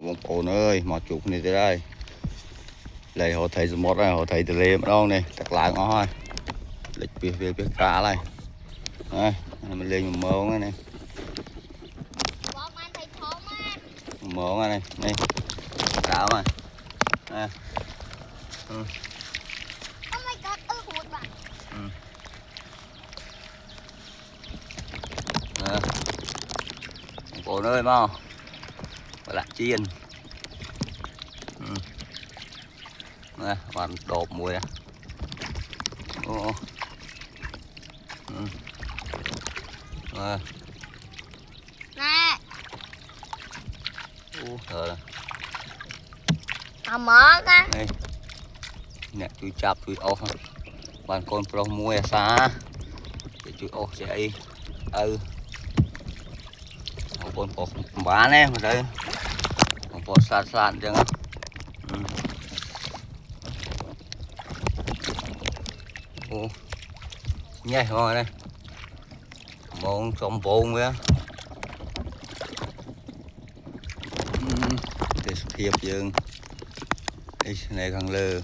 Bông ổn ơi, mà chụp này tới đây. Lấy họ thấy một này, họ thấy từ lêm đâu này, chắc lại ngó thôi. Lịch việc cá này. Đây, mình lên một mớ này này. Mớ này, này. Cá này. Nè. Ừ. Oh my god, hụt bạn. Ừ. Nè. Ổn ơi mau. Và lại chiên. Ừ. Nè, bạn đột mùi nè. Ồ. Ừ. Nè. Nè. Rồi. Mở ra. Đây. Nè, chui chạp chui ốc. Bạn con pro mua xa. Để chui ốc sẽ y. Ừ. Con có bán em ở đây. Con có sạt chẳng á. Ừ. Ồ. Nhảy rồi đây. Món trong vốn vậy. Để hiệp dương. Đây này thằng lơ.